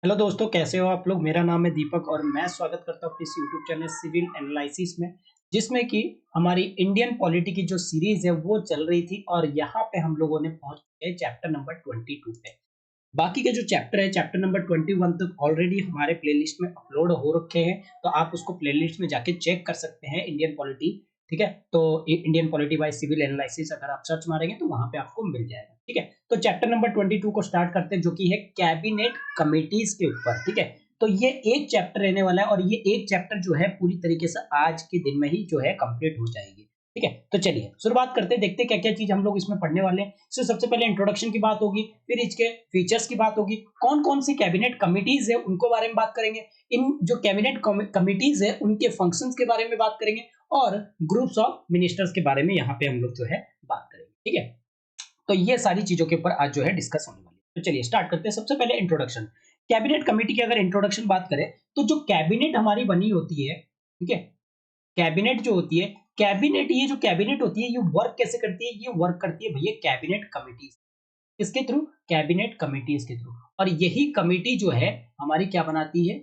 Hello दोस्तों, कैसे हो आप लोग। मेरा नाम है दीपक और मैं स्वागत करता हूँ अपने इस यूट्यूब चैनल सिविल एनालिसिस में, जिसमें कि हमारी इंडियन पॉलिटी की जो सीरीज है वो चल रही थी और यहाँ पे हम लोगों ने पहुंच गए चैप्टर नंबर 22 पे। बाकी के जो चैप्टर है, चैप्टर नंबर 21 तक ऑलरेडी हमारे प्लेलिस्ट में अपलोड हो रखे हैं, तो आप उसको प्लेलिस्ट में जाके चेक कर सकते हैं। इंडियन पॉलिटी, ठीक है। तो Indian polity by civil analysis अगर आप सर्च मारेंगे तो वहां पे आपको मिल जाएगा, ठीक है। तो चैप्टर नंबर 22 को स्टार्ट करते हैं, जो कि है कैबिनेट कमिटीज के ऊपर, ठीक है। तो ये एक चैप्टर रहने वाला है और ये एक चैप्टर जो है पूरी तरीके से आज के दिन में ही जो है कंप्लीट हो जाएगी, ठीक है। तो चलिए शुरुआत करते हैं, देखते हैं क्या क्या चीज हम लोग इसमें पढ़ने वाले हैं। तो सबसे पहले इंट्रोडक्शन की बात होगी, फिर इसके फीचर्स की बात होगी, कौन कौन सी कैबिनेट कमिटीज है उनको बारे में बात करेंगे, इन जो कैबिनेट कमिटीज है उनके फंक्शंस के बारे में बात करेंगे, और ग्रुप्स ऑफ मिनिस्टर्स के बारे में यहाँ पे हम लोग जो है बात करेंगे, ठीक है। तो ये सारी चीजों के ऊपर आज जो है डिस्कस होने वाली है। तो चलिए स्टार्ट करते हैं। सबसे पहले इंट्रोडक्शन। कैबिनेट कमेटी की अगर इंट्रोडक्शन बात करें तो जो कैबिनेट हमारी बनी होती है, ठीक है, कैबिनेट जो होती है, कैबिनेट, ये जो कैबिनेट होती है ये वर्क कैसे करती है, ये वर्क करती है भैया कैबिनेट कमिटीज। किसके थ्रू? कैबिनेट कमिटीज के थ्रू। और यही कमिटी जो है हमारी क्या बनाती है,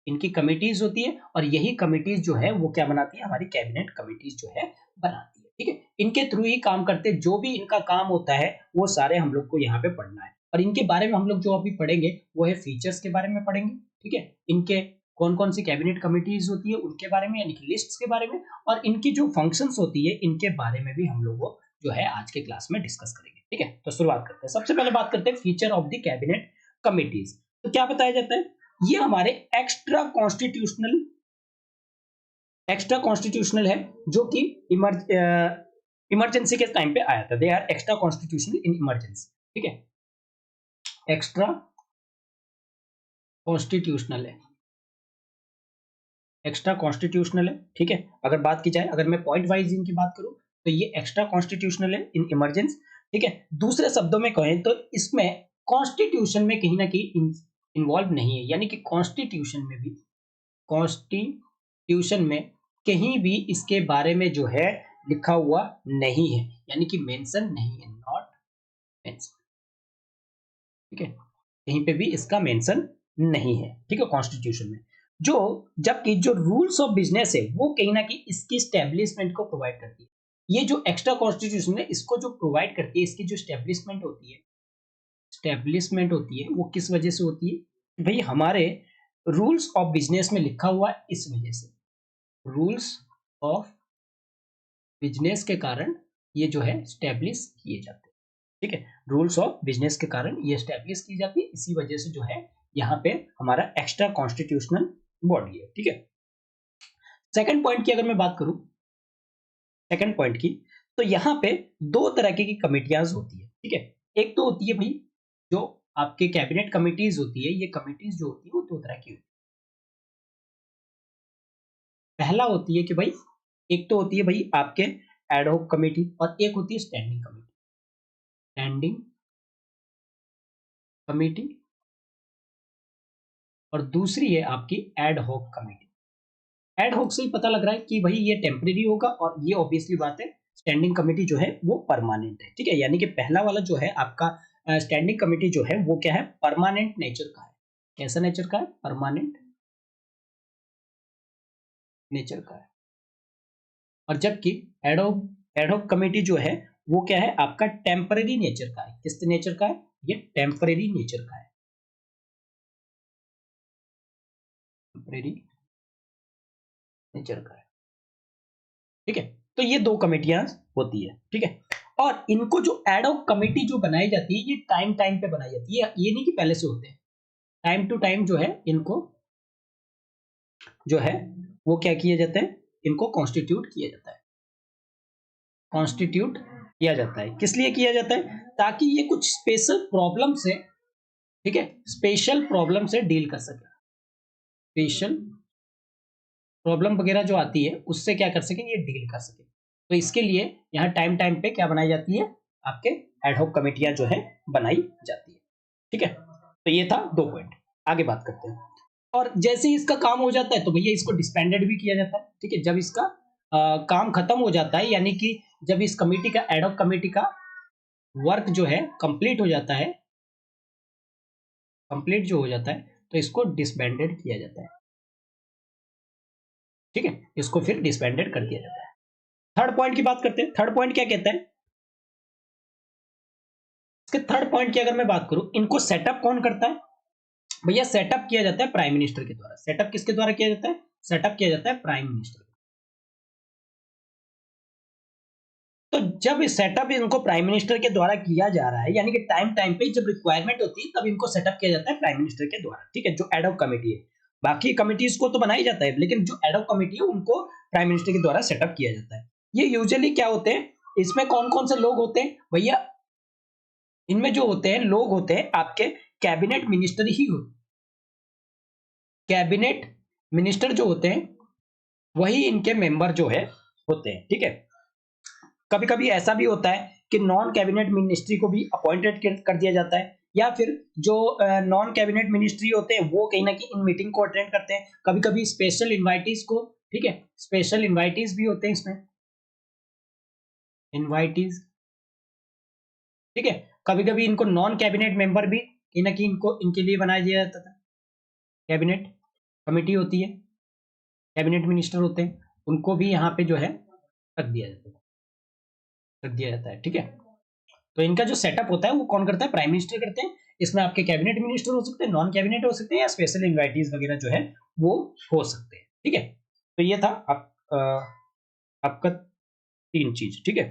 इनकी कमिटीज होती है, और यही कमिटीज जो है वो क्या बनाती है, हमारी कैबिनेट कमिटीज जो है बनाती है, ठीक है। इनके थ्रू ही काम करते हैं, जो भी इनका काम होता है वो सारे हम लोग को यहाँ पे पढ़ना है। और इनके बारे में हम लोग जो अभी पढ़ेंगे वो है फीचर्स के बारे में पढ़ेंगे, ठीक है। इनके कौन कौन सी कैबिनेट कमिटीज होती है उनके बारे में, यानी कि लिस्ट्स के बारे में, और इनकी जो फंक्शंस होती है इनके बारे में भी हम लोग वो जो है आज के क्लास में डिस्कस करेंगे, ठीक है। तो शुरुआत करते हैं। सबसे पहले बात करते हैं feature of the cabinet committees. तो क्या बताया जाता है, ये हमारे एक्स्ट्रा कॉन्स्टिट्यूशनल है, जो कि इमरजेंसी के टाइम पे आया था। They are extra constitutional in emergency, ठीक है। एक्स्ट्रा कॉन्स्टिट्यूशनल है, एक्स्ट्रा कॉन्स्टिट्यूशनल है, ठीक है। अगर बात की जाए, अगर मैं पॉइंट वाइज इनकी बात करूं तो ये एक्स्ट्रा कॉन्स्टिट्यूशनल है इन इमरजेंसी, ठीक है। दूसरे शब्दों में कहें तो इसमें कॉन्स्टिट्यूशन में कहीं ना कहीं इन्वॉल्व नहीं है, यानी कि कॉन्स्टिट्यूशन में कहीं भी इसके बारे में जो है लिखा हुआ नहीं है, यानी कि मेंशन नहीं है, नॉट मेंशन, ठीक है। कहीं पे भी इसका मेंशन नहीं है, ठीक है, कॉन्स्टिट्यूशन में। जो जबकि जो रूल्स ऑफ बिजनेस है वो कहीं ना कहीं इसकी स्टैब्लिशमेंट को प्रोवाइड करती है। ये जो एक्स्ट्रा कॉन्स्टिट्यूशन है इसको जो प्रोवाइड करती है, इसकी जो स्टैब्लिशमेंट होती है वो किस वजह से होती है भाई, हमारे रूल्स ऑफ बिजनेस में लिखा हुआ है इस वजह से। रूल्स ऑफ बिजनेस के कारण ये जो है स्टैब्लिश किए जाते हैं, ठीक है। रूल्स ऑफ बिजनेस के कारण ये स्टैब्लिश की जाती है, इसी वजह से जो है यहाँ पे हमारा एक्स्ट्रा कॉन्स्टिट्यूशनल बॉडी है, ठीक है। सेकंड पॉइंट की अगर मैं बात करूं, सेकंड पॉइंट की, तो यहाँ पे दो तरह की कमिटियां होती है, ठीक है। एक तो होती है भाई जो आपके कैबिनेट कमिटीज होती है, ये कमिटीज जो होती है वो दो तरह की होती है। पहला होती है कि भाई, एक तो होती है भाई आपके एडहॉक कमेटी, और एक होती है स्टैंडिंग कमेटी। स्टैंडिंग कमेटी और दूसरी है आपकी ad hoc committee. Ad hoc से ही पता लग रहा है कि भाई ये टेम्परेरी होगा, और ये ऑब्वियसली बात है स्टैंडिंग कमेटी जो है वो परमानेंट है, ठीक है। यानी कि पहला वाला जो है आपका स्टैंडिंग कमेटी जो है वो क्या है, परमानेंट नेचर का है। कैसा नेचर का है? परमानेंट नेचर का है। और जबकि एडहॉक कमेटी जो है वो क्या है, आपका टेम्परेरी नेचर का है। किस नेचर का है? ये टेम्परेरी नेचर का है, टेम्परेरी नेचर का है, ठीक है। तो ये दो कमेटियां होती है, ठीक है। और इनको जो एडहॉक कमेटी जो बनाई जाती है ये टाइम टाइम पे बनाई जाती है, ये नहीं कि पहले से होते हैं। टाइम टू टाइम जो है इनको जो है वो क्या किया जाता है, इनको कॉन्स्टिट्यूट किया जाता है। कॉन्स्टिट्यूट किया जाता है किस लिए किया जाता है? ताकि ये कुछ स्पेशल प्रॉब्लम से, ठीक है, स्पेशल प्रॉब्लम से डील कर सके। स्पेशल प्रॉब्लम वगैरह जो आती है उससे क्या कर सके, ये डील कर सके। तो इसके लिए यहाँ टाइम टाइम पे क्या बनाई जाती है, आपके एडहॉक कमेटियां जो है बनाई जाती है, ठीक है। तो ये था दो पॉइंट। आगे बात करते हैं। और जैसे ही इसका काम हो जाता है तो भैया इसको डिस्बैंडेड भी किया जाता है, ठीक है। जब इसका काम खत्म हो जाता है, यानी कि जब इस कमेटी का, एडहॉक कमेटी का वर्क जो है कंप्लीट हो जाता है, कंप्लीट जो हो जाता है, तो इसको डिसबैंडेड किया जाता है। ठीक है, इसको फिर डिसबैंडेड कर दिया जाता है। थर्ड पॉइंट की बात करते हैं। थर्ड पॉइंट क्या कहता है? इसके थर्ड पॉइंट की अगर मैं बात करूं, इनको सेटअप कौन करता है? भैया सेटअप किया जाता है प्राइम मिनिस्टर के द्वारा। सेटअप किसके द्वारा किया जाता है? सेटअप किया जाता है प्राइम मिनिस्टर। तो जब सेटअप इनको प्राइम मिनिस्टर के द्वारा किया जा रहा है, यानी कि टाइम टाइम पे जब रिक्वायरमेंट होती है तब इनको सेटअप किया जाता है प्राइम मिनिस्टर के द्वारा। ठीक है, जो एडॉक कमेटी है, बाकी कमिटीज को तो बनाया जाता है, लेकिन जो एडॉक कमेटी है उनको प्राइम मिनिस्टर के द्वारा सेटअप किया जाता है। ये यूजुअली क्या होते हैं, इसमें कौन कौन से लोग होते हैं भैया? इनमें जो होते हैं लोग होते हैं आपके कैबिनेट मिनिस्टर ही होते। कैबिनेट मिनिस्टर जो होते हैं वही इनके मेंबर जो है होते हैं। ठीक है, कभी कभी ऐसा भी होता है कि नॉन कैबिनेट मिनिस्ट्री को भी अपॉइंटेड कर दिया जाता है, या फिर जो नॉन कैबिनेट मिनिस्ट्री होते हैं वो कहीं ना कहीं इन मीटिंग को अटेंड करते हैं। कभी कभी स्पेशल इनवाइटीज को, ठीक है, स्पेशल इनवाइटीज भी होते हैं इसमें, इनवाइटीज। ठीक है, कभी कभी इनको नॉन कैबिनेट मेंबर भी कहीं ना कहीं इनको इनके लिए बनाया दिया जाता था। कैबिनेट कमेटी होती है, कैबिनेट मिनिस्टर होते हैं, उनको भी यहाँ पे जो है रख दिया जाता है, रख दिया जाता है। ठीक है, तो इनका जो सेटअप होता है वो कौन करता है? प्राइम मिनिस्टर करते हैं। इसमें आपके कैबिनेट मिनिस्टर हो सकते हैं, नॉन कैबिनेट हो सकते हैं, या स्पेशल इनवाइटीज वगैरह जो है वो हो सकते हैं। ठीक है, तो ये था आपका तीन चीज। ठीक है,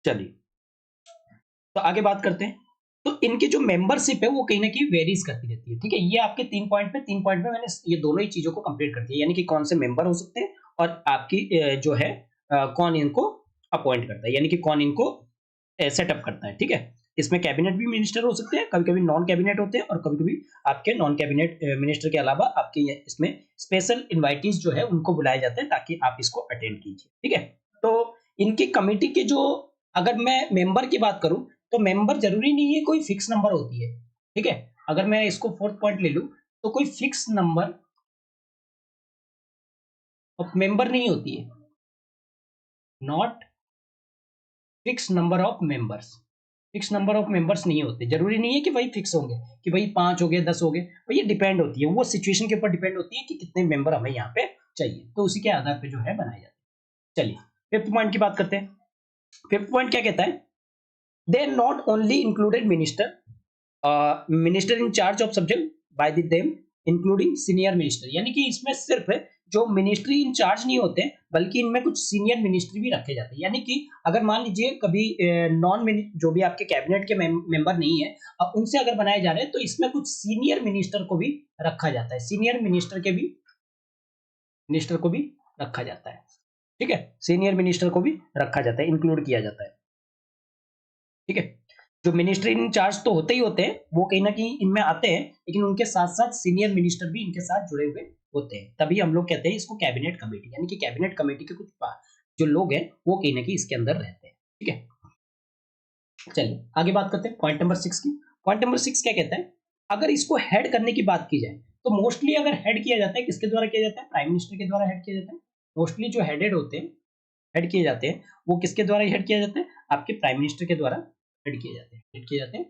चलिए तो आगे बात करते हैं। तो इनकी जो मेंबरशिप है वो कहीं ना कहीं वेरीज करती रहती है। ठीक है, ये आपके तीन पॉइंट पे मैंने ये दोनों ही चीजों को कंप्लीट कर दिया, यानी कि कौन से मेंबर हो सकते हैं और आपकी जो है कौन इनको अपॉइंट करता है, यानी कि कौन इनको सेटअप करता है। ठीक है, इसमें कैबिनेट भी मिनिस्टर हो सकते हैं, कभी कभी नॉन कैबिनेट होते हैं, और कभी कभी आपके नॉन कैबिनेट मिनिस्टर के अलावा आपके इसमें स्पेशल इन्वाइटीज जो है उनको बुलाए जाते हैं ताकि आप इसको अटेंड कीजिए। ठीक है, तो इनकी कमेटी के जो, अगर मैं मेंबर की बात करूं तो मेंबर जरूरी नहीं है कोई फिक्स नंबर होती है। ठीक है, अगर मैं इसको फोर्थ पॉइंट ले लूं तो कोई फिक्स नंबर ऑफ मेंबर नहीं होती है, not fix number of members. Fix number of members नहीं होते, जरूरी नहीं है कि भाई फिक्स होंगे कि भाई 5 हो गए 10 हो गए, भाई ये डिपेंड होती है, वो सिचुएशन के ऊपर डिपेंड होती है कि कितने मेंबर हमें यहाँ पे चाहिए, तो उसी के आधार पे जो है बनाए जाते हैं। चलिए फिफ्थ पॉइंट की बात करते हैं। फिफ्थ पॉइंट क्या कहता है? They not only included minister in charge of subject by them including senior minister, यानी कि इसमें सिर्फ जो मिनिस्ट्री इन चार्ज नहीं होते बल्कि इनमें कुछ सीनियर मिनिस्ट्री भी रखे जाते हैं। यानी कि अगर मान लीजिए कभी नॉन जो भी आपके कैबिनेट के मेंबर नहीं है, उनसे अगर बनाए जा रहे हैं तो इसमें कुछ सीनियर मिनिस्टर को भी रखा जाता है, सीनियर मिनिस्टर को भी रखा जाता है। ठीक है, सीनियर मिनिस्टर को भी रखा जाता है, इंक्लूड किया जाता है। ठीक है, जो मिनिस्ट्री इन चार्ज तो होते ही होते हैं, वो कहीं ना कहीं इनमें आते हैं, लेकिन उनके साथ साथ सीनियर मिनिस्टर भी इनके साथ जुड़े हुए होते हैं, तभी हम लोग कहते हैं इसको कैबिनेट कमेटी, यानी कि कैबिनेट कमेटी के कुछ जो लोग हैं वो कहीं ना कहीं इसके अंदर रहते हैं। ठीक है, चलिए आगे बात करते हैं पॉइंट नंबर 6 की। पॉइंट नंबर 6 क्या कहता है? अगर इसको हेड करने की बात की जाए तो मोस्टली अगर हेड किया जाता है, किसके द्वारा किया जाता है? प्राइम मिनिस्टर के द्वारा हेड किया जाता है। मोस्टली जो हेडेड होते हैं, हेड किए जाते हैं, वो किसके द्वारा हेड किया जाता है? आपके प्राइम मिनिस्टर के द्वारा हेड किए जाते हैं, हेड किए जाते हैं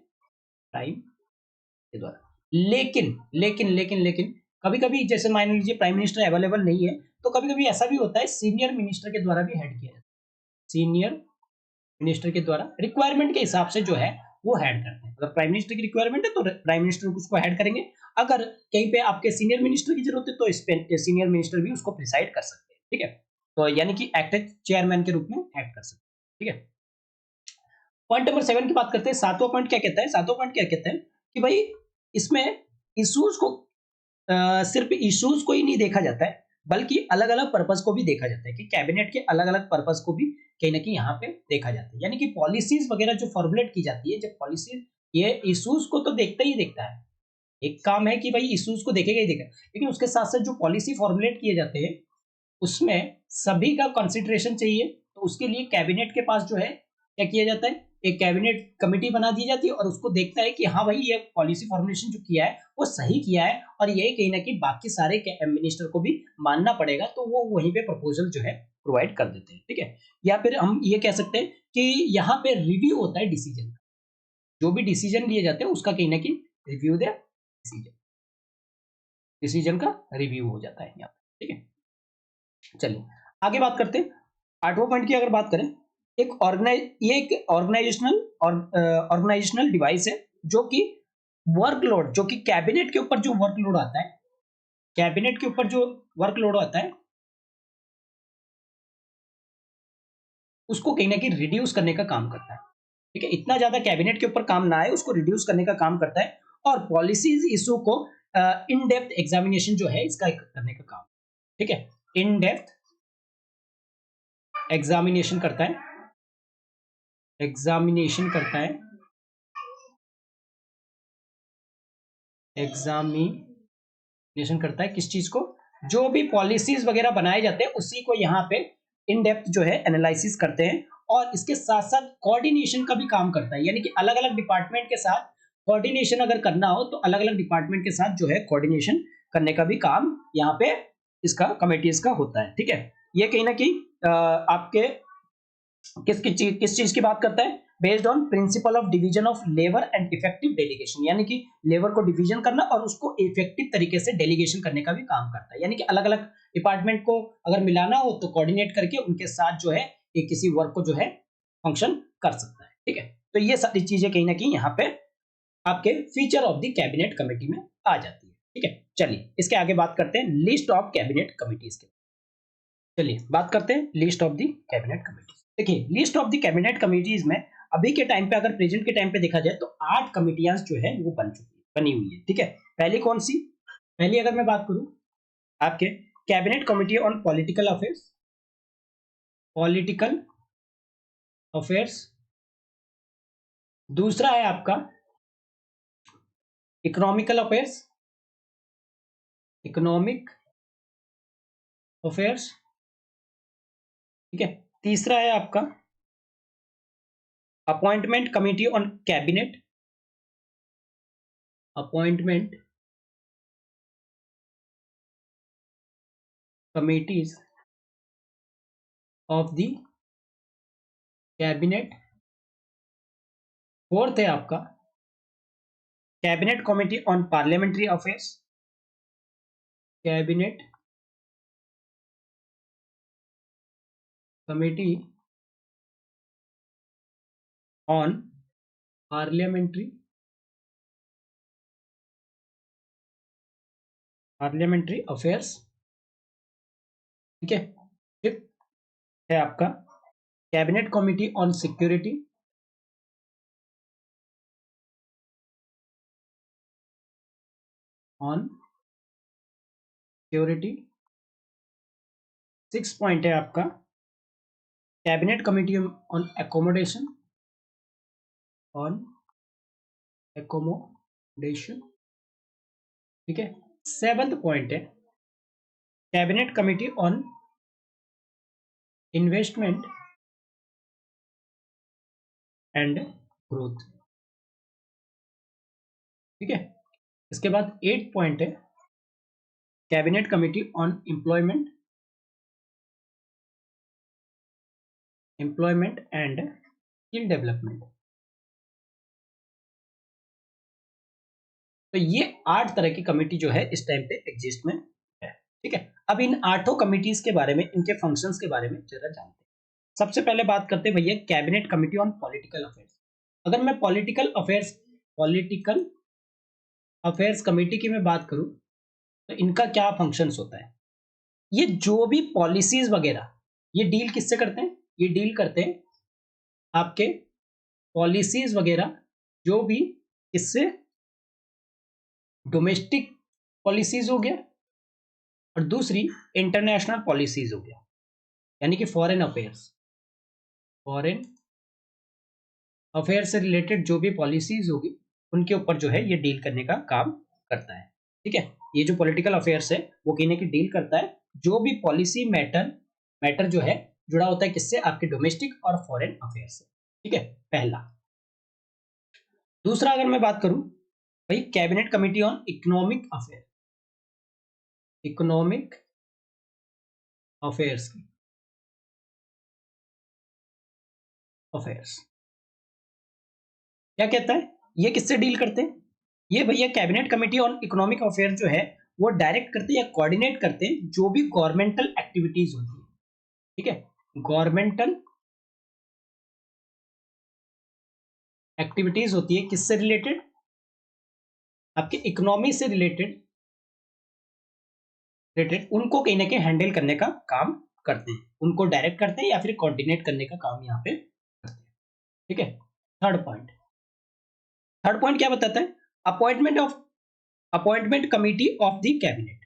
प्राइम के द्वारा। लेकिन कभी कभी जैसे मान लीजिए प्राइम मिनिस्टर अवेलेबल नहीं है, तो कभी कभी ऐसा भी होता है सीनियर मिनिस्टर के द्वारा भी हेड किया जाता है। सीनियर मिनिस्टर के द्वारा रिक्वायरमेंट के हिसाब से जो है वो हेड करते हैं। अगर प्राइम मिनिस्टर की रिक्वायरमेंट है तो प्राइम मिनिस्टर उसको हेड करेंगे, अगर कहीं पे आपके सीनियर मिनिस्टर की जरूरत है तो इस पे सीनियर मिनिस्टर भी उसको प्रिसाइड कर सकते हैं। ठीक है, तो यानी कि एक्टिव चेयरमैन के रूप में एक्ट कर सकते हैं। ठीक है, पॉइंट नंबर 7 की बात करते हैं। सातवां पॉइंट क्या कहता है? सातवां पॉइंट क्या कहता है कि भाई इसमें इश्यूज को सिर्फ इश्यूज को ही नहीं देखा जाता है, बल्कि अलग अलग पर्पस को भी देखा जाता है, कि कैबिनेट के अलग अलग पर्पस को भी कहीं ना कहीं यहाँ पे देखा जाता है। यानी कि पॉलिसीज वगैरह जो फॉर्मुलेट की जाती है, जब पॉलिसी ये इश्यूज को तो देखता ही देखता है, एक काम है कि भाई इश्यूज को देखेगा ही देखेगा, लेकिन उसके साथ साथ जो पॉलिसी फॉर्मुलेट किए जाते हैं उसमें सभी का कंसिडरेशन चाहिए, तो उसके लिए कैबिनेट के पास जो है क्या किया जाता है, एक कैबिनेट कमेटी बना दी जाती है और उसको देखता है कि हाँ भाई ये पॉलिसी फॉर्मुलेशन जो किया है वो सही किया है, और ये कहीं ना कहीं बाकी सारे मिनिस्टर को भी मानना पड़ेगा, तो वो वहीं पे प्रपोजल जो है प्रोवाइड कर देते हैं। ठीक है, या फिर हम ये कह सकते हैं कि यहाँ पे रिव्यू होता है डिसीजन का, जो भी डिसीजन लिए जाते हैं उसका कहीं ना कहीं रिव्यू दे डिसीजन। डिसीजन का रिव्यू हो जाता है यहाँ पे, ठीक है। चलिए आगे बात करते हैं। 8वां पॉइंट की अगर बात करें, ये एक ऑर्गेनाइजेशनल डिवाइस है जो कि वर्कलोड, जो कि कैबिनेट के ऊपर जो वर्कलोड आता है, कैबिनेट के ऊपर जो वर्कलोड आता है उसको कहीं ना कहीं रिड्यूस करने का काम करता है, ठीक है। इतना ज्यादा कैबिनेट के ऊपर काम ना आए उसको रिड्यूस करने का काम करता है, और पॉलिसीज इशू को इन डेप्थ एग्जामिनेशन जो है इसका करने का काम, ठीक है। इन डेप्थ एग्जामिनेशन करता है, एग्जामिनेशन करता है, एग्जामिनेशन करता है किस चीज को, जो भी पॉलिसीज वगैरह बनाए जाते हैं उसी को यहाँ पे इन डेप्थ जो है एनालिसिस करते हैं, और इसके साथ साथ कोऑर्डिनेशन का भी काम करता है, यानी कि अलग अलग डिपार्टमेंट के साथ कोऑर्डिनेशन अगर करना हो तो अलग अलग डिपार्टमेंट के साथ जो है कोऑर्डिनेशन करने का भी काम यहाँ पे इसका कमिटीज का होता है, ठीक है। ये कहीं ना कहीं आपके किस चीज की बात करता है, based on principle of division of labour and effective delegation, यानी कि लेबर को डिवीजन करना और उसको इफेक्टिव तरीके से डेलीगेशन करने का भी काम करता है, यानी कि अलग अलग डिपार्टमेंट को अगर मिलाना हो तो कोऑर्डिनेट करके उनके साथ जो है एक किसी वर्क को जो है फंक्शन कर सकता है, ठीक है। तो ये सारी चीजें कहीं ना कहीं यहाँ पे आपके feature of the cabinet committee में आ जाती है, ठीक है। चलिए इसके आगे बात करते हैं लिस्ट ऑफ कैबिनेट कमिटीज के। चलिए बात करते हैं list of the cabinet committees. देखिए list of the cabinet committees में अभी के टाइम पे, अगर प्रेजेंट के टाइम पे देखा जाए तो 8 कमिटियां जो है वो बनी हुई है, ठीक है। पहली कौन सी, पहली अगर मैं बात करूं आपके cabinet committee on political affairs, political affairs. दूसरा है आपका इकोनॉमिकल अफेयर्स, इकोनॉमिक अफेयर्स, ठीक है। तीसरा है आपका appointment committee on cabinet, appointment committees of the cabinet. Fourth है आपका cabinet committee on parliamentary affairs, cabinet committee on parliamentary affairs, ठीक है। फिफ्थ है आपका cabinet committee on security, on security. Six point है आपका cabinet committee on accommodation, on accommodation, ठीक है। सेवंथ पॉइंट है cabinet committee on investment and growth, ठीक है। इसके बाद 8 पॉइंट है cabinet committee on employment and skill development. तो ये 8 तरह की कमिटी जो है इस टाइम पे एग्जिस्ट में है, ठीक है। अब इन 8 कमिटीज के बारे में, इनके फंक्शंस के बारे में जरा जानते हैं। सबसे पहले बात करते हैं भैया cabinet committee on political affairs. अगर मैं पॉलिटिकल अफेयर्स कमेटी की मैं बात करूं तो इनका क्या फंक्शंस होता है, ये जो भी पॉलिसीज वगैरह ये डील किससे करते हैं, ये डील करते हैं आपके पॉलिसीज वगैरह जो भी इससे डोमेस्टिक पॉलिसीज हो गया और दूसरी इंटरनेशनल पॉलिसीज हो गया, यानी कि फॉरेन अफेयर से रिलेटेड जो भी पॉलिसीज होगी उनके ऊपर जो है ये डील करने का काम करता है, ठीक है। ये जो पॉलिटिकल अफेयर्स है वो कहीं ना कहीं डील करता है जो भी पॉलिसी मैटर जो है जुड़ा होता है किससे, आपके डोमेस्टिक और फॉरेन अफेयर से, ठीक है, पहला। दूसरा अगर मैं बात करूं भाई cabinet committee on economic affairs क्या कहता है, ये किससे डील करते हैं, ये भैया cabinet committee on economic affair जो है वो डायरेक्ट करते हैं या कोऑर्डिनेट करते हैं जो भी गवर्नमेंटल एक्टिविटीज होती है, ठीक है, गवर्नमेंटल एक्टिविटीज होती है किससे रिलेटेड, आपके इकोनॉमी से रिलेटेड उनको कहीं ना कहीं हैंडल करने का काम करते हैं, उनको डायरेक्ट करते हैं या फिर कोऑर्डिनेट करने का काम यहाँ पे करते हैं, ठीक है। थर्ड पॉइंट क्या बताता है, appointment committee of the cabinet.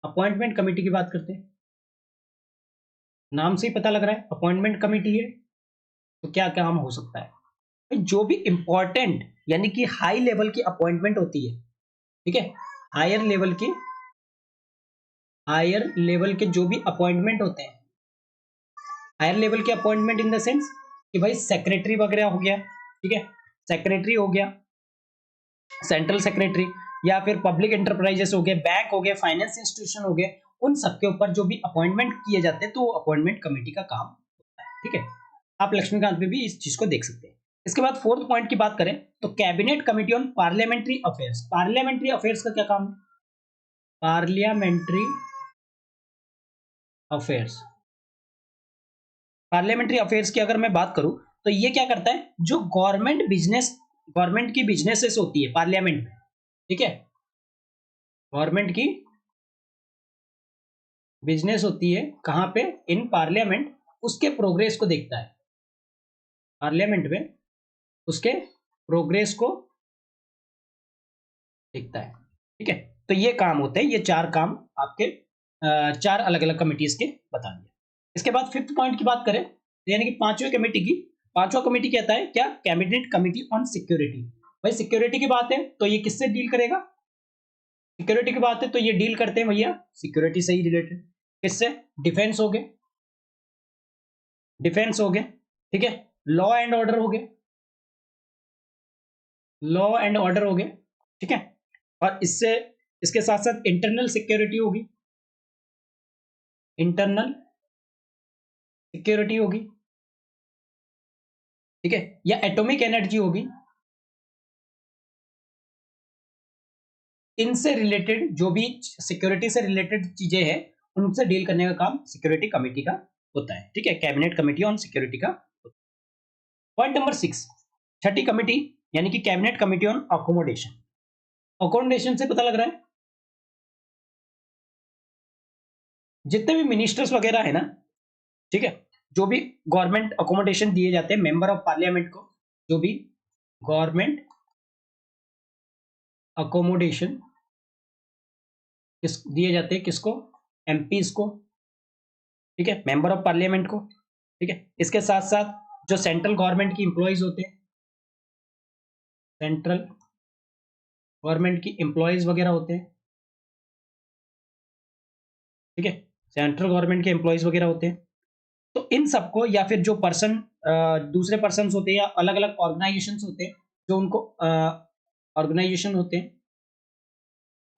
Appointment committee की बात करते हैं, नाम से ही पता लग रहा है अपॉइंटमेंट कमिटी है, तो क्या काम हो सकता है, जो भी इंपॉर्टेंट यानी कि हाई लेवल की अपॉइंटमेंट होती है, ठीक है, हायर लेवल के जो भी अपॉइंटमेंट होते हैं, हायर लेवल के अपॉइंटमेंट इन द सेंस कि भाई सेक्रेटरी वगैरह हो गया, ठीक है, सेक्रेटरी हो गया, सेंट्रल सेक्रेटरी, या फिर पब्लिक एंटरप्राइजेस हो गए, बैंक हो गए, फाइनेंस इंस्टीट्यूशन हो गए, उन सबके ऊपर जो भी अपॉइंटमेंट किए जाते हैं तो वो अपॉइंटमेंट कमेटी का काम होता है, ठीक है। आप लक्ष्मीकांत में भी इस चीज को देख सकते हैं। इसके बाद फोर्थ पॉइंट की बात करें तो cabinet committee on parliamentary affairs. Parliamentary affairs का क्या काम है, पार्लियामेंट्री अफेयर्स, पार्लियामेंट्री अफेयर्स की अगर मैं बात करूं तो ये क्या करता है, जो गवर्नमेंट की बिजनेसेस होती है पार्लियामेंट में, ठीक है, गवर्नमेंट की बिजनेस होती है कहां पे, इन पार्लियामेंट, उसके प्रोग्रेस को देखता है, पार्लियामेंट में उसके प्रोग्रेस को देखता है, ठीक है। तो ये काम होते हैं, ये चार काम आपके चार अलग अलग कमिटीज के बता दिए। इसके बाद फिफ्थ पॉइंट की बात करें यानी कि पांचवें कमेटी की, पांचवा कमेटी कहता है क्या, कैबिनेट कमेटी ऑन सिक्योरिटी। भाई सिक्योरिटी की बात है तो ये किससे डील करेगा, सिक्योरिटी की बात है तो ये डील करते हैं भैया सिक्योरिटी से ही रिलेटेड, किससे, डिफेंस हो गए, डिफेंस हो गए, ठीक है, लॉ एंड ऑर्डर हो गए, लॉ एंड ऑर्डर हो गए, ठीक है, और इससे इसके साथ साथ इंटरनल सिक्योरिटी होगी, इंटरनल सिक्योरिटी होगी, ठीक है, या एटॉमिक एनर्जी होगी, इनसे रिलेटेड जो भी सिक्योरिटी से रिलेटेड चीजें हैं उनसे डील करने का काम सिक्योरिटी कमेटी का होता है, ठीक है, कैबिनेट कमेटी ऑन सिक्योरिटी का। पॉइंट नंबर 6, छठी कमेटी यानी कि cabinet committee on accommodation. Accommodation से पता लग रहा है जितने भी मिनिस्टर्स वगैरह है ना, ठीक है, जो भी गवर्नमेंट अकोमोडेशन दिए जाते हैं मेंबर ऑफ पार्लियामेंट को, जो भी गवर्नमेंट अकोमोडेशन किस दिए जाते हैं, किसको, एमपीज को, ठीक है, मेंबर ऑफ पार्लियामेंट को, ठीक है। इसके साथ साथ जो सेंट्रल गवर्नमेंट की इंप्लॉइज होते हैं, सेंट्रल गवर्नमेंट की एम्प्लॉयज वगैरह होते हैं, ठीक है, सेंट्रल गवर्नमेंट के एम्प्लॉयज वगैरह होते हैं, तो इन सबको या फिर जो पर्सन दूसरे पर्सन होते हैं या अलग अलग ऑर्गेनाइजेशन होते हैं जो उनको ऑर्गेनाइजेशन होते हैं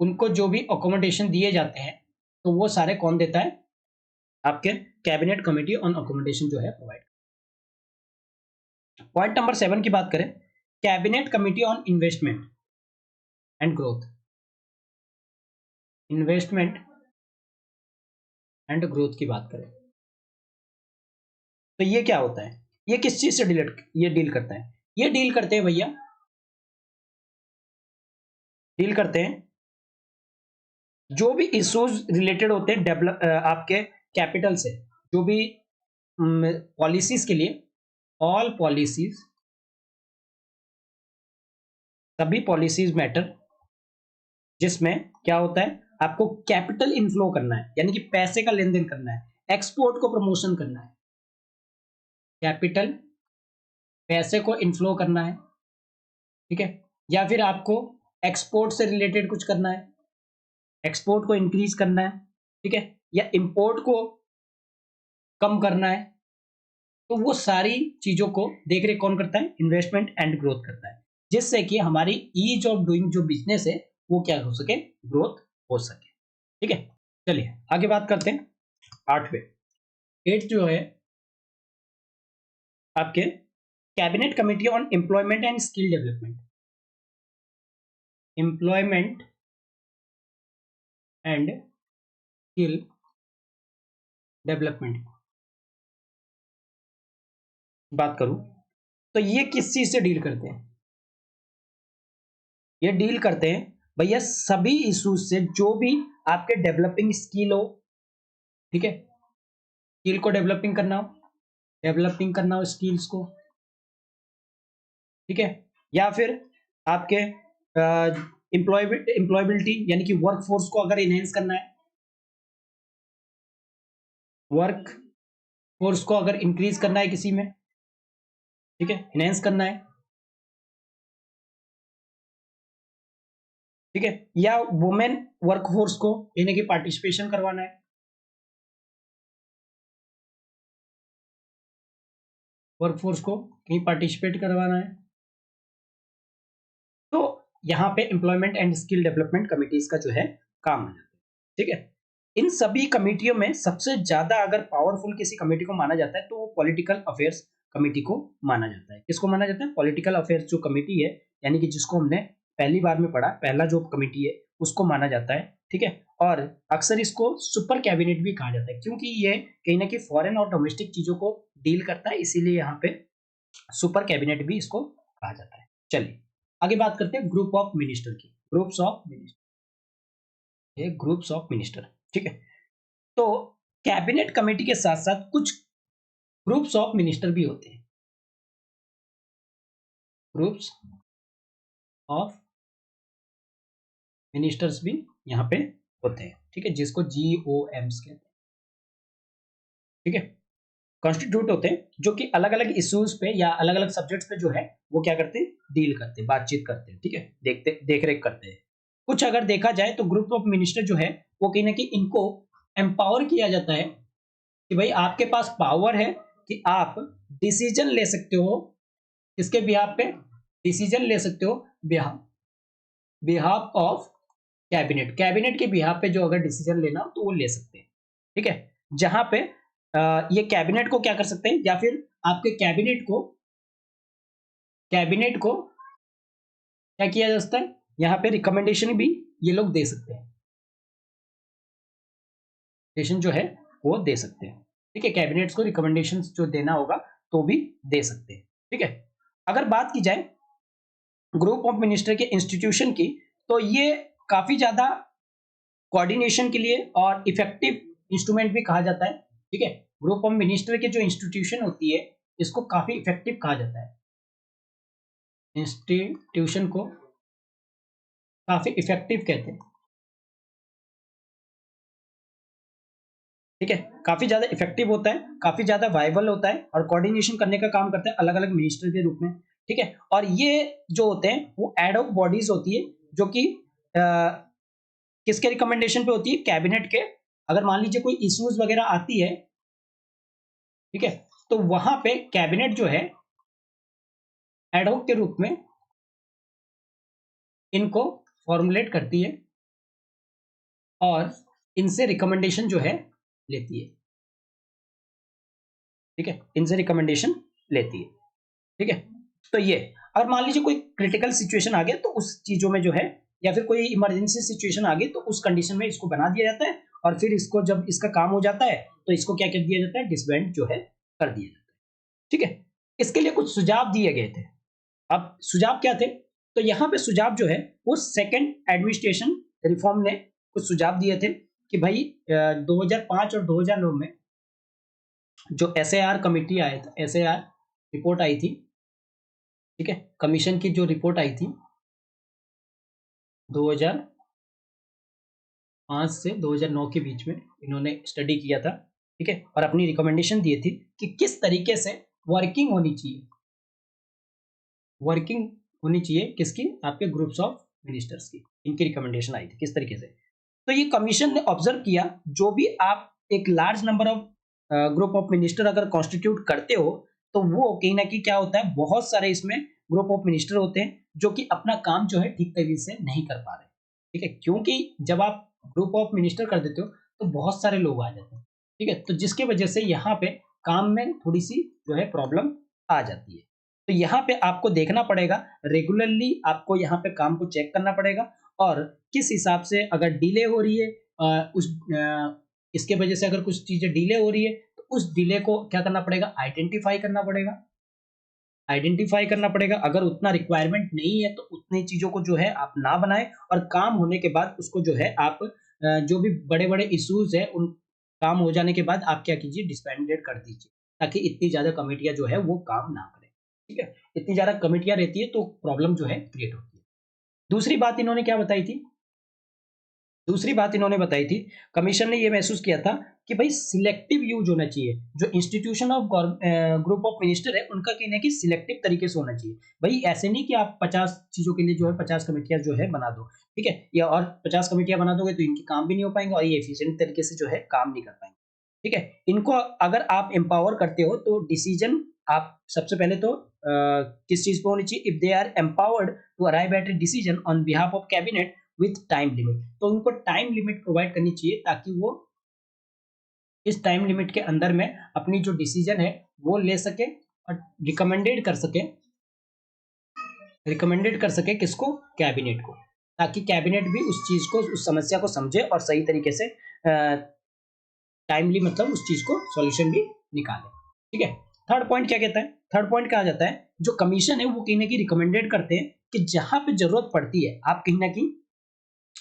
उनको जो भी अकोमोडेशन दिए जाते हैं तो वो सारे कौन देता है, आपके कैबिनेट कमेटी ऑन अकोमोडेशन जो है प्रोवाइड। पॉइंट नंबर 7 की बात करें, cabinet committee on investment and growth. Investment and growth की बात करें तो ये क्या होता है, ये किस चीज से डील करता है, ये डील करते हैं भैया, डील करते हैं जो भी इश्यूज रिलेटेड होते हैं डेवलप आपके कैपिटल से, जो भी पॉलिसीज के लिए, ऑल पॉलिसीज, सभी पॉलिसीज मैटर जिसमें क्या होता है, आपको कैपिटल इनफ्लो करना है यानी कि पैसे का लेन देन करना है, एक्सपोर्ट को प्रमोशन करना है, कैपिटल पैसे को इनफ्लो करना है, ठीक है, या फिर आपको एक्सपोर्ट से रिलेटेड कुछ करना है, एक्सपोर्ट को इंक्रीज करना है, ठीक है, या इंपोर्ट को कम करना है, तो वो सारी चीजों को देख रेख कौन करता है, इन्वेस्टमेंट एंड ग्रोथ करता है, जिससे कि हमारी ईज ऑफ डूइंग जो बिजनेस है वो क्या हो सके, ग्रोथ हो सके, ठीक है। चलिए आगे बात करते हैं आठवें, एट जो है आपके cabinet committee on employment and skill development. Employment and skill development बात करूं तो ये किस चीज से डील करते हैं? ये डील करते हैं भैया सभी इश्यूज से जो भी आपके डेवलपिंग स्किल हो, ठीक है, स्किल को डेवलपिंग करना हो स्किल्स को, ठीक है, या फिर आपके एम्प्लॉयबिलिटी यानी कि वर्क फोर्स को अगर इनहेंस करना है, वर्क फोर्स को अगर इंक्रीज करना है किसी में, ठीक है, इनहेंस करना है, ठीक है, या वुमेन वर्क फोर्स को यानी कि पार्टिसिपेशन करवाना है, वर्क फोर्स को कहीं पार्टिसिपेट करवाना है, तो यहाँ पे employment and skill development committees का जो है काम आ जाता है, ठीक है। इन सभी कमिटियों में सबसे ज्यादा अगर पावरफुल किसी कमेटी को माना जाता है तो वो पॉलिटिकल अफेयर्स कमेटी को माना जाता है। किसको माना जाता है? पॉलिटिकल अफेयर्स जो कमेटी है, यानी कि जिसको हमने पहली बार में पढ़ा, पहला जो कमेटी है उसको माना जाता है, ठीक है। और अक्सर इसको सुपर कैबिनेट भी कहा जाता है क्योंकि ये कहीं ना कहीं फॉरेन और डोमेस्टिक चीजों को डील करता है, इसीलिए यहाँ पे सुपर कैबिनेट भी इसको कहा जाता है। चलिए आगे बात करते हैं ग्रुप ऑफ मिनिस्टर की। ग्रुप्स ऑफ मिनिस्टर, ये ग्रुप्स ऑफ मिनिस्टर, ठीक है। तो कैबिनेट कमेटी के साथ साथ कुछ ग्रुप्स ऑफ मिनिस्टर भी होते हैं, ग्रुप्स ऑफ मिनिस्टर्स भी यहाँ पे होते हैं, ठीक है, जिसको GOMs कहते हैं, ठीक है। कॉन्स्टिट्यूट होते हैं जो कि अलग अलग इश्यूज पे या अलग अलग सब्जेक्ट्स पे जो है वो क्या करते हैं, डील करते हैं, बातचीत करते हैं, ठीक है, देखते देख रेख करते हैं। कुछ अगर देखा जाए तो ग्रुप ऑफ मिनिस्टर जो है वो कहीं ना कहीं इनको एम्पावर किया जाता है कि भाई आपके पास पावर है कि आप डिसीजन ले सकते हो, इसके बिहाफ पे डिसीजन ले सकते हो, behalf behalf of cabinet, cabinet के बिहाफ पे जो अगर डिसीजन लेना हो तो वो ले सकते हैं, ठीक है। जहां पे ये कैबिनेट को क्या कर सकते हैं, या फिर आपके कैबिनेट को क्या किया जा सकता है, यहाँ पे रिकमेंडेशन भी ये लोग दे सकते हैं, रिकमेंडेशन जो है वो दे सकते हैं, ठीक है। कैबिनेट्स को रिकमेंडेशन जो देना होगा तो भी दे सकते हैं, ठीक है। अगर बात की जाए ग्रुप ऑफ मिनिस्टर के इंस्टीट्यूशन की तो ये काफी ज्यादा कोऑर्डिनेशन के लिए और इफेक्टिव इंस्ट्रूमेंट भी कहा जाता है, ठीक है। ग्रुप ऑफ मिनिस्टर के जो इंस्टीट्यूशन होती है इसको काफी इफेक्टिव कहा जाता है, इंस्टीट्यूशन को काफी इफेक्टिव कहते हैं, ठीक है। काफी ज्यादा इफेक्टिव होता है, काफी ज्यादा वायबल होता है और कोऑर्डिनेशन करने का काम करता है अलग अलग मिनिस्टर के रूप में, ठीक है। और ये जो होते हैं वो एडहॉक बॉडीज होती है जो कि किसके रिकमेंडेशन पे होती है, कैबिनेट के। अगर मान लीजिए कोई इश्यूज वगैरह आती है, ठीक है, तो वहां पे कैबिनेट जो है एडहॉक के रूप में इनको फॉर्मुलेट करती है और इनसे रिकमेंडेशन जो है लेती है, ठीक है, इनसे रिकमेंडेशन लेती है, ठीक है। तो ये अगर मान लीजिए कोई क्रिटिकल सिचुएशन आ गया तो उस चीजों में जो है, या फिर कोई इमरजेंसी सिचुएशन आ गई तो उस कंडीशन में इसको बना दिया जाता है और फिर इसको जब इसका काम हो जाता है तो इसको क्या कर दिया जाता है, डिसबैंड जो है कर दिया जाता है, ठीक है। इसके लिए कुछ सुझाव दिए गए थे। अब सुझाव क्या थे, तो यहाँ पे सुझाव जो है वो सेकेंड एडमिनिस्ट्रेशन रिफॉर्म ने कुछ सुझाव दिए थे कि भाई 2005 और 2009 में जो SAR कमेटी आया था, SAR रिपोर्ट आई थी, ठीक है, कमीशन की जो रिपोर्ट आई थी 2005 से 2009 के बीच में इन्होंने स्टडी किया था, ठीक है, और अपनी रिकमेंडेशन दिए थी कि किस तरीके से वर्किंग होनी चाहिए, वर्किंग होनी चाहिए किसकी, आपके ग्रुप्स ऑफ मिनिस्टर्स की, इनकी रिकमेंडेशन आई थी किस तरीके से। तो ये कमीशन ने ऑब्जर्व किया जो भी आप एक large number of group of minister अगर कॉन्स्टिट्यूट करते हो तो वो कहीं ना कहीं क्या होता है, बहुत सारे इसमें ग्रुप ऑफ मिनिस्टर होते हैं जो कि अपना काम जो है ठीक तरीके से नहीं कर पा रहे, ठीक है, क्योंकि जब आप ग्रुप ऑफ मिनिस्टर कर देते हो तो बहुत सारे लोग आ जाते हैं, ठीक है, तो जिसके वजह से यहाँ पे काम में थोड़ी सी जो है प्रॉब्लम आ जाती है। तो यहाँ पे आपको देखना पड़ेगा, रेगुलरली आपको यहाँ पे काम को चेक करना पड़ेगा और किस हिसाब से अगर डिले हो रही है इसके वजह से अगर कुछ चीजें डिले हो रही है तो उस डिले को क्या करना पड़ेगा, आइडेंटिफाई करना पड़ेगा। आइडेंटिफाई करना पड़ेगा, अगर उतना रिक्वायरमेंट नहीं है तो उतनी चीजों को जो है आप ना बनाएं, और काम होने के बाद उसको जो है आप जो भी बड़े बड़े इश्यूज है उन काम हो जाने के बाद आप क्या कीजिए, डिसबैंडेड कर दीजिए, ताकि इतनी ज्यादा कमेटियां जो है वो काम ना करें। ठीक है, इतनी ज्यादा कमेटियां रहती है तो प्रॉब्लम जो है क्रिएट होती है। दूसरी बात इन्होंने क्या बताई थी, दूसरी बात इन्होंने बताई थी, कमीशन ने ये महसूस किया था कि भाई सिलेक्टिव यूज होना चाहिए, जो institution of group of minister है उनका कहना है कि सिलेक्टिव तरीके से होना चाहिए। भाई ऐसे नहीं कि आप 50 चीजों के लिए जो है 50 कमेटियां जो है बना दो, ठीक है, या और 50 कमेटियां बना दोगे तो इनके काम भी नहीं हो पाएंगे और ये एफिशिएंट तरीके से जो है काम नहीं कर पाएंगे। ठीक है, इनको अगर आप एम्पावर करते हो तो डिसीजन आप सबसे पहले तो किस चीज पे होनी चाहिए, if they are empowered to arrive at a decision on behalf of cabinet with time limit, तो उनको टाइम लिमिट प्रोवाइड करनी चाहिए ताकि वो इस टाइम लिमिट के अंदर में अपनी जो डिसीजन है वो ले सके और रिकमेंडेड कर सके, रिकमेंडेड कर सके किसको, कैबिनेट को, ताकि कैबिनेट भी उस चीज को, उस समस्या को समझे और सही तरीके से टाइमली मतलब उस चीज को सॉल्यूशन भी निकाले। ठीक है, थर्ड पॉइंट क्या कहता है, थर्ड पॉइंट कहा जाता है जो कमीशन है वो कहीं ना कहीं रिकमेंडेड करते हैं कि जहां पे जरूरत पड़ती है आप कहीं ना कहीं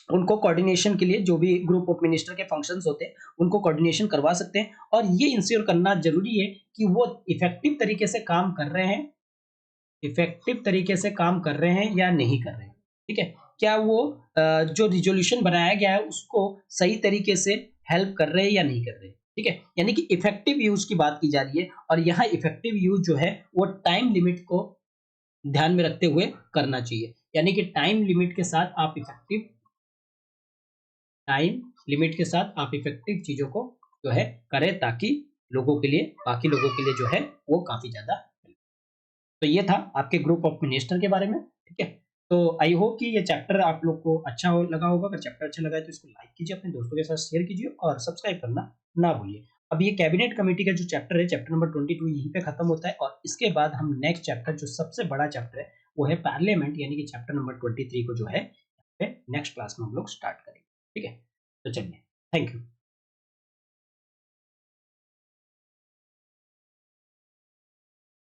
उनको कोऑर्डिनेशन के लिए, जो भी ग्रुप ऑफ मिनिस्टर के फंक्शंस होते हैं उनको कोऑर्डिनेशन करवा सकते हैं, और ये इंश्योर करना जरूरी है कि वो इफेक्टिव तरीके से काम कर रहे हैं, इफेक्टिव तरीके से काम कर रहे हैं या नहीं कर रहे हैं। ठीक है, क्या वो जो रिजोल्यूशन बनाया गया है उसको सही तरीके से हेल्प कर रहे हैं या नहीं कर रहे हैं। ठीक है, यानी कि इफेक्टिव यूज की बात की जा रही है, और यहाँ इफेक्टिव यूज जो है वो टाइम लिमिट को ध्यान में रखते हुए करना चाहिए, यानी कि टाइम लिमिट के साथ आप इफेक्टिव, टाइम लिमिट के साथ आप इफेक्टिव चीजों को जो है करें, ताकि लोगों के लिए, बाकी लोगों के लिए जो है वो काफी ज्यादा। तो ये था आपके ग्रुप ऑफ मिनिस्टर के बारे में। ठीक है, तो आई होप कि ये चैप्टर आप लोग को अच्छा लगा होगा। अगर चैप्टर अच्छा लगा है तो इसको लाइक कीजिए, अपने दोस्तों के साथ शेयर कीजिए और सब्सक्राइब करना ना भूलिए। अब ये कैबिनेट कमेटी का जो चैप्टर है, चैप्टर नंबर 22 यहीं पे खत्म होता है, और इसके बाद हम नेक्स्ट चैप्टर, जो सबसे बड़ा चैप्टर है वो है पार्लियामेंट, यानी कि चैप्टर नंबर 23 को जो है नेक्स्ट क्लास में हम लोग स्टार्ट करेंगे। ठीक है, तो चलिए, थैंक यू।